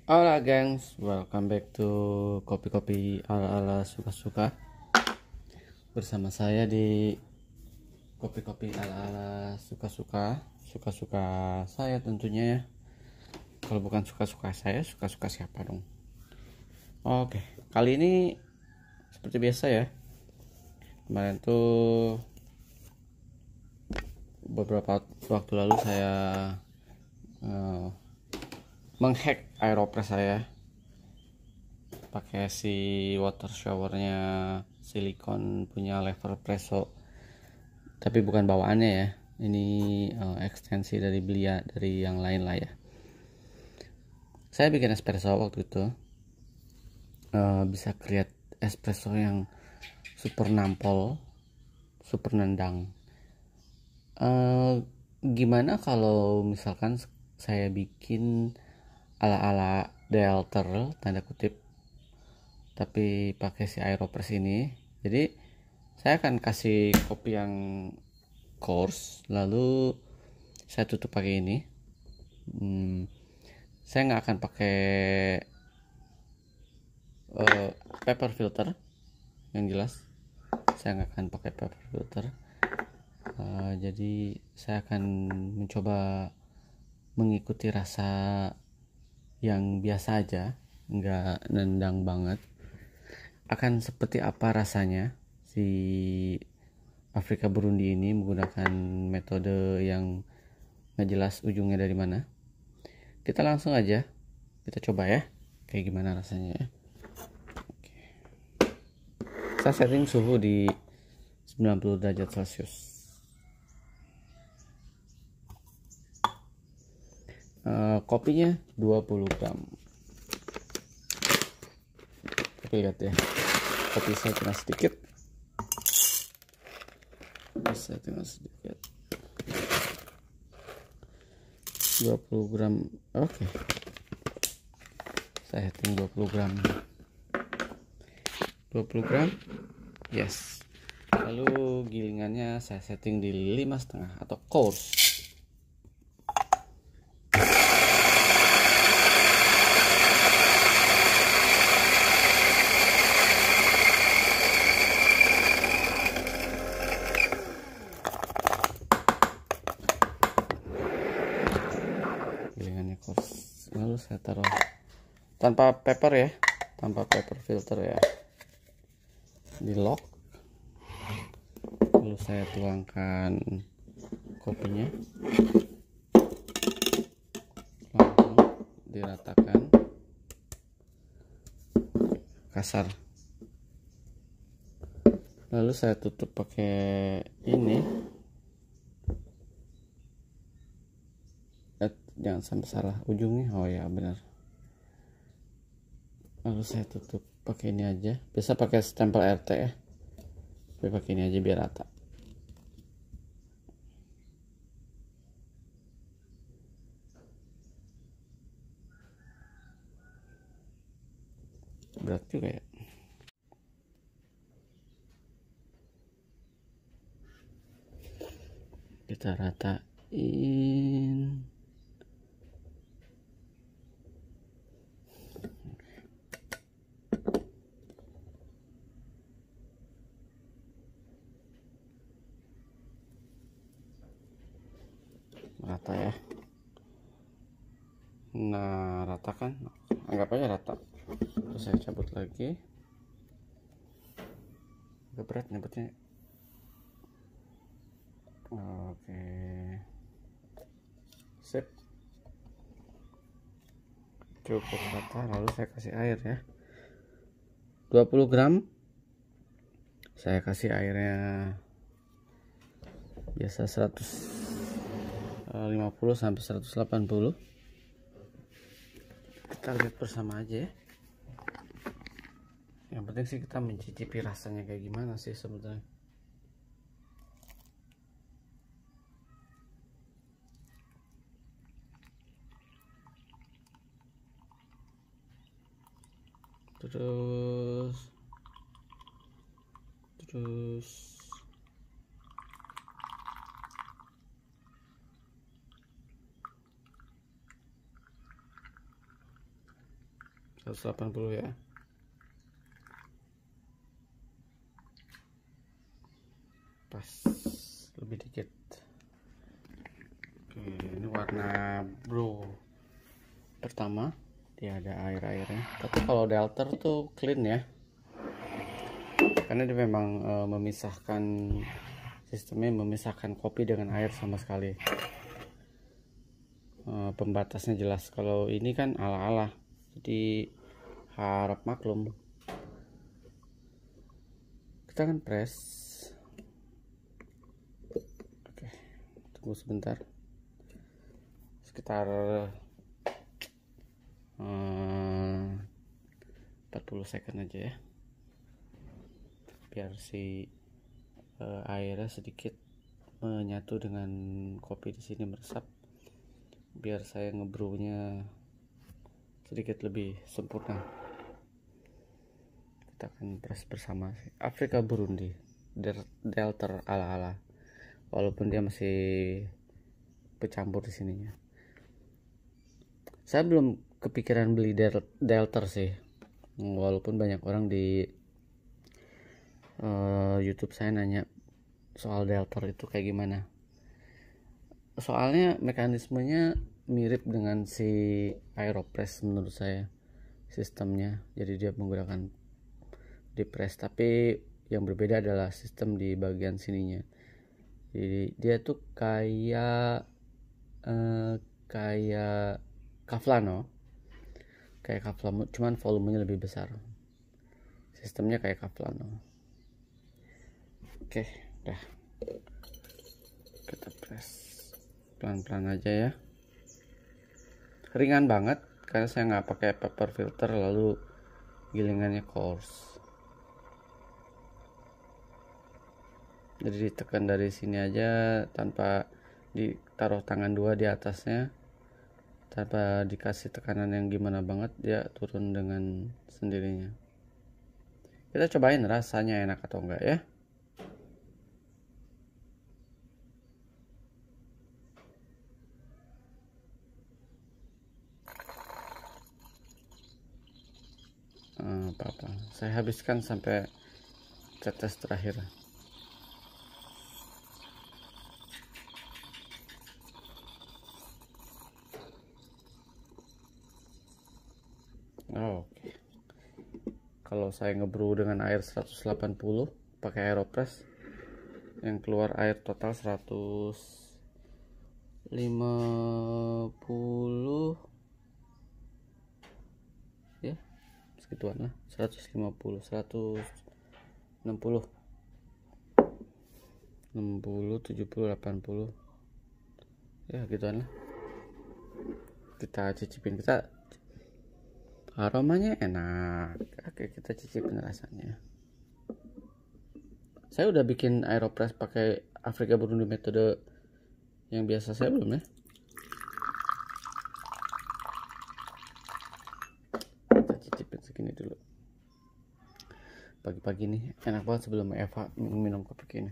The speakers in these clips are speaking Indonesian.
Halo gengs, welcome back to kopi-kopi ala-ala suka-suka. Bersama saya di kopi-kopi ala-ala suka-suka. Suka-suka saya tentunya ya. Kalau bukan suka-suka saya, suka-suka siapa dong? Oke, kali ini seperti biasa ya. Kemarin tuh beberapa waktu lalu saya menghack Aeropress saya pakai si water showernya silikon punya lever presso, tapi bukan bawaannya ya, ini ekstensi dari belia dari yang lain lah ya. Saya bikin espresso waktu itu, bisa create espresso yang super nampol, super nendang. Gimana kalau misalkan saya bikin ala-ala Delter tanda kutip, tapi pakai si Aeropress ini. Jadi saya akan kasih kopi yang coarse, lalu saya tutup pakai ini. Saya nggak akan pakai paper filter, yang jelas saya nggak akan pakai paper filter. Jadi saya akan mencoba mengikuti rasa yang biasa aja, nggak nendang banget. Akan seperti apa rasanya si Afrika Burundi ini menggunakan metode yang nggak jelas ujungnya dari mana. Kita langsung aja kita coba ya, kayak gimana rasanya ya. Oke. Saya setting suhu di 90 derajat Celcius. Kopinya 20 gram. Oke, lihat ya, kopi saya cuma sedikit. 20 gram. Oke. Saya setting 20 gram. 20 gram. Yes. Lalu gilingannya saya setting di 5,5 atau coarse. Lalu saya taruh tanpa paper filter ya, di lock. Lalu saya tuangkan kopinya, langsung diratakan kasar. Lalu saya tutup pakai ini. Jangan sampai salah ujungnya. Oh ya, benar. Lalu saya tutup pakai ini aja. Biasa pakai stempel RT ya, tapi pakai ini aja biar rata. Berat juga ya. Kita ratain. Rata ya. Nah, rata kan, anggap aja rata. Terus saya cabut lagi. Agak berat nyebutnya. Oke, sip, cukup rata. Lalu saya kasih air ya, 20 gram. Saya kasih airnya biasa 150 sampai 180. Kita lihat bersama aja ya. Yang penting sih kita mencicipi rasanya kayak gimana sih sebenarnya. Terus 180 ya. Pas, lebih dikit. Oke, ini warna blue pertama, dia ada air-airnya. Tapi kalau Delter tuh clean ya, karena dia memang memisahkan, sistemnya memisahkan kopi dengan air sama sekali. Pembatasnya jelas. Kalau ini kan ala-ala, jadi harap maklum. Kita akan press. Oke, tunggu sebentar, sekitar 40 second aja ya, biar si airnya sedikit menyatu dengan kopi di sini, meresap, biar saya ngebrewnya sedikit lebih sempurna. Kita akan press bersama Afrika Burundi Delter ala-ala, walaupun dia masih bercampur di sininya. Saya belum kepikiran beli Delter sih, walaupun banyak orang di YouTube saya nanya soal Delter itu kayak gimana. Soalnya mekanismenya mirip dengan si Aeropress menurut saya, sistemnya. Jadi dia menggunakan depress, tapi yang berbeda adalah sistem di bagian sininya. Jadi dia tuh kayak Kavlano, cuman volumenya lebih besar. Sistemnya kayak Kavlano. Oke, udah. Kita press pelan-pelan aja ya. Ringan banget karena saya nggak pakai paper filter, lalu gilingannya coarse. Jadi ditekan dari sini aja tanpa ditaruh tangan dua di atasnya, tanpa dikasih tekanan yang gimana banget, dia turun dengan sendirinya. Kita cobain rasanya enak atau enggak ya. Apa-apa, saya habiskan sampai tetes terakhir. Oke. Kalau saya ngebrew dengan air 180 pakai Aeropress, yang keluar air total 150 ya, segituan lah, 150, 160, 60, 70, 80 ya, gituan lah. Kita cicipin, aromanya enak. Oke, kita cicipin rasanya. Saya udah bikin Aeropress pakai Afrika Burundi metode yang biasa saya belum ya. Kita cicipin segini dulu. Pagi-pagi nih enak banget sebelum Eva minum kopi ini.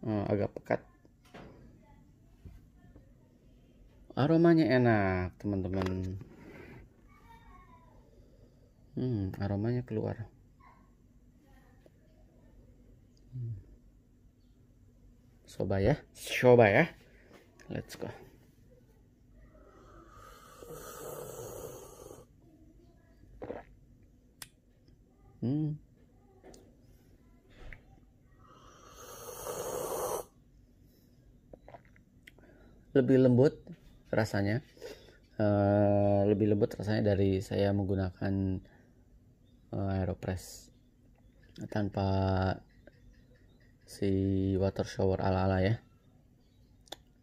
Agak pekat. Aromanya enak teman-teman. Aromanya keluar. Coba ya, let's go. Lebih lembut rasanya, dari saya menggunakan Aeropress tanpa si water shower ala-ala ya.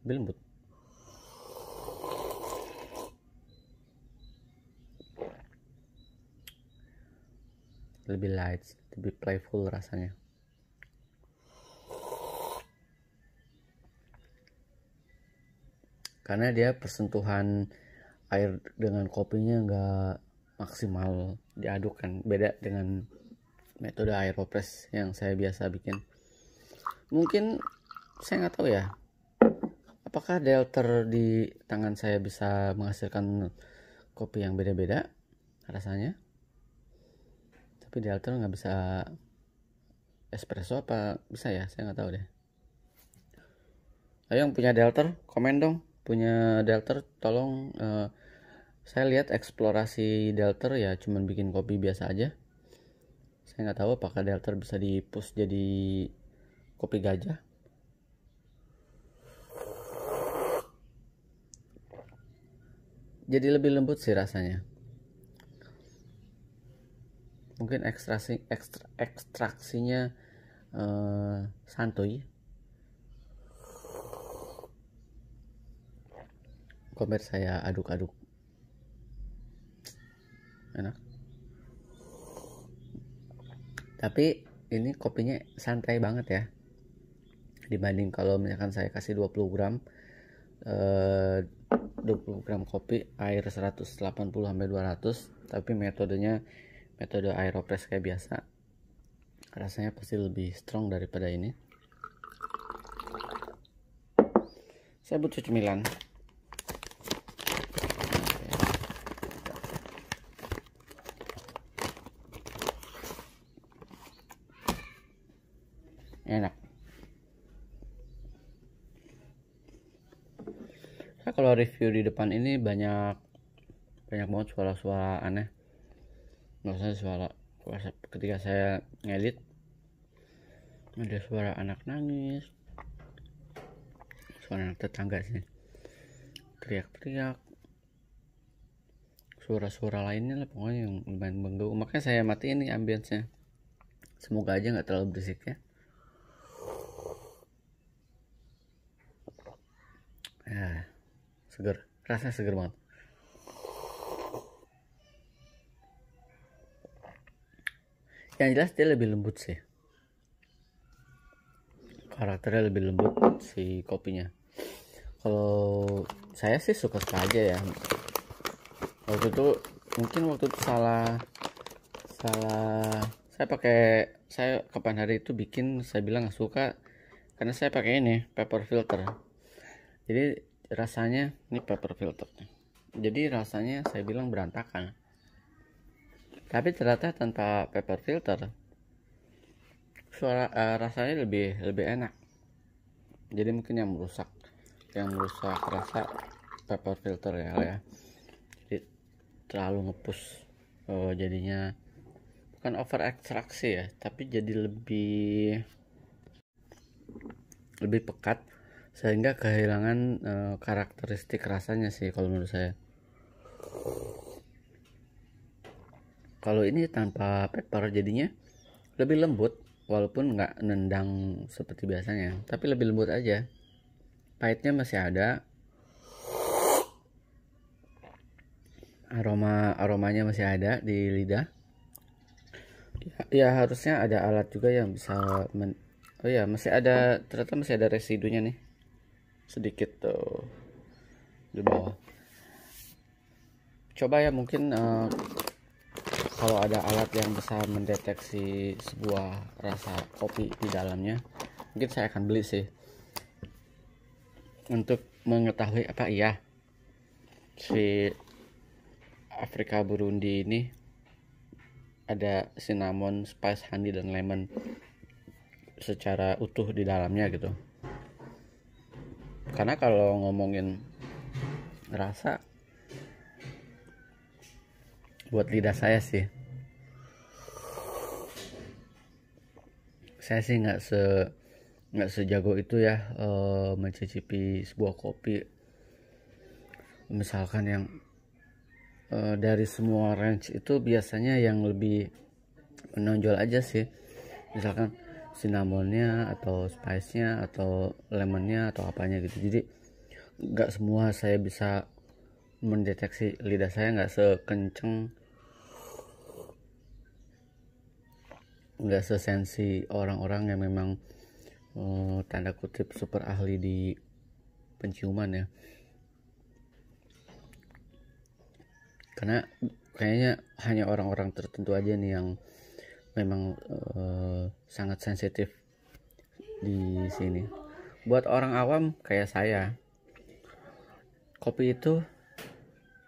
Lebih lembut. Lebih light, lebih playful rasanya. Karena dia persentuhan air dengan kopinya nggak maksimal diaduk kan, beda dengan metode Aeropress yang saya biasa bikin. Mungkin saya nggak tahu ya, apakah delter di tangan saya bisa menghasilkan kopi yang beda-beda rasanya, tapi delter nggak bisa espresso apa bisa ya, saya nggak tahu deh. Ayo yang punya delter komen dong, punya delter tolong. Saya lihat eksplorasi delter ya cuman bikin kopi biasa aja. Saya nggak tahu apakah delter bisa di push jadi kopi gajah. Jadi lebih lembut sih rasanya. Mungkin ekstraksinya santuy. Komer saya aduk-aduk, enak. Tapi ini kopinya santai banget ya, dibanding kalau misalkan saya kasih 20 gram 20 gram kopi, air 180-200, tapi metode aeropress kayak biasa, rasanya pasti lebih strong daripada ini. Saya butuh cemilan. Enak. Saya kalau review di depan ini banyak banget suara-suara aneh. Maksudnya suara ketika saya ngedit ada suara anak nangis, suara anak tetangga sih teriak-teriak, suara-suara lainnya lah pokoknya yang lumayan mengganggu. Makanya saya matiin nih ambience-nya, semoga aja nggak terlalu berisik ya. Seger, rasanya seger banget. Yang jelas dia lebih lembut sih, karakternya lebih lembut si kopinya. Kalau saya sih suka aja ya. Waktu itu salah saya kapan hari itu bikin, saya bilang nggak suka karena saya pakai ini paper filter. Jadi rasanya ini paper filter, jadi rasanya saya bilang berantakan. Tapi ternyata tanpa paper filter rasanya lebih enak. Jadi mungkin yang merusak rasa paper filter ya. Jadi terlalu ngepush, jadinya bukan over ekstraksi ya, tapi jadi lebih pekat sehingga kehilangan karakteristik rasanya sih kalau menurut saya. Kalau ini tanpa paper jadinya lebih lembut, walaupun nggak nendang seperti biasanya, tapi lebih lembut aja. Pahitnya masih ada, aromanya masih ada di lidah. Ya harusnya ada alat juga yang bisa oh ya, ternyata masih ada residunya nih sedikit tuh di bawah. Coba ya mungkin kalau ada alat yang bisa mendeteksi sebuah rasa kopi di dalamnya, mungkin saya akan beli sih, untuk mengetahui apa iya si Afrika Burundi ini ada cinnamon, spice, honey, dan lemon secara utuh di dalamnya gitu. Karena kalau ngomongin rasa, buat lidah saya sih nggak sejago itu ya, mencicipi sebuah kopi misalkan yang dari semua range itu biasanya yang lebih menonjol aja sih, misalkan cinnamonnya atau spice-nya atau lemonnya atau apanya gitu. Jadi nggak semua saya bisa mendeteksi, lidah saya nggak sekenceng, nggak sesensi orang-orang yang memang tanda kutip super ahli di penciuman ya. Karena kayaknya hanya orang-orang tertentu aja nih yang memang sangat sensitif di sini. Buat orang awam kayak saya, kopi itu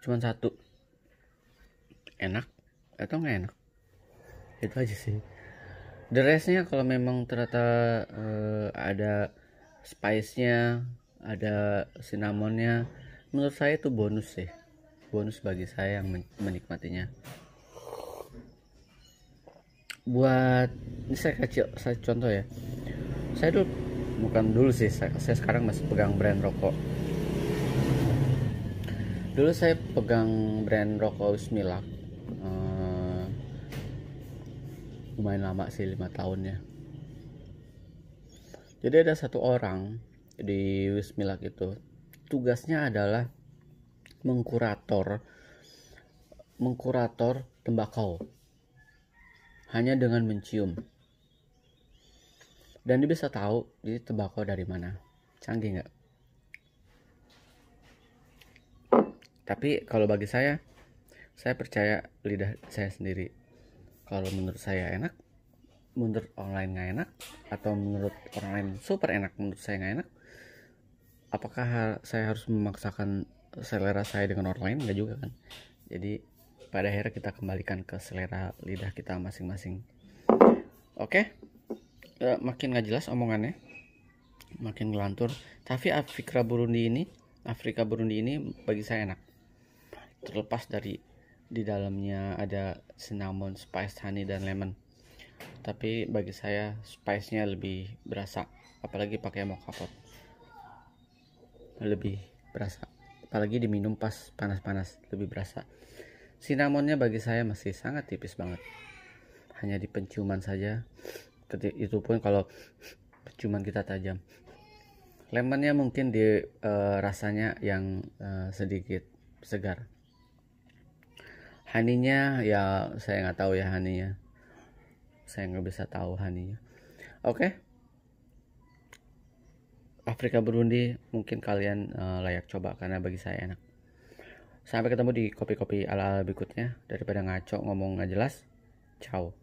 cuma satu, enak atau nggak enak, itu aja sih. The restnya kalau memang ternyata ada spice-nya, ada cinnamonnya, menurut saya itu bonus sih, bonus bagi saya yang menikmatinya. Buat ini saya contoh ya, saya dulu, bukan dulu sih, saya sekarang masih pegang brand rokok. Dulu saya pegang brand rokok Wismilak, lumayan lama sih, 5 tahun ya. Jadi ada satu orang di Wismilak itu, tugasnya adalah mengkurator tembakau hanya dengan mencium, dan dia bisa tahu ini tembakau dari mana. Canggih nggak? Tapi kalau bagi saya percaya lidah saya sendiri. Kalau menurut saya enak, menurut orang lain nggak enak, atau menurut orang lain super enak, menurut saya nggak enak, apakah saya harus memaksakan selera saya dengan orang lain? Nggak juga kan. Jadi pada akhirnya kita kembalikan ke selera lidah kita masing-masing. Oke, makin nggak jelas omongannya, makin ngelantur. Tapi Afrika Burundi ini bagi saya enak. Terlepas dari di dalamnya ada cinnamon, spice, honey, dan lemon, tapi bagi saya spice-nya lebih berasa, apalagi pakai mocha pot, lebih berasa, apalagi diminum pas panas-panas lebih berasa. Cinnamonnya bagi saya masih sangat tipis banget, hanya di penciuman saja, itu pun kalau penciuman kita tajam. Lemonnya mungkin di rasanya yang sedikit segar. Honey-nya ya saya nggak tahu ya, honey-nya saya nggak bisa tahu honey-nya. Oke, Afrika Burundi mungkin kalian layak coba karena bagi saya enak. Sampai ketemu di kopi-kopi ala-ala berikutnya. Daripada ngaco ngomong nggak jelas. Ciao.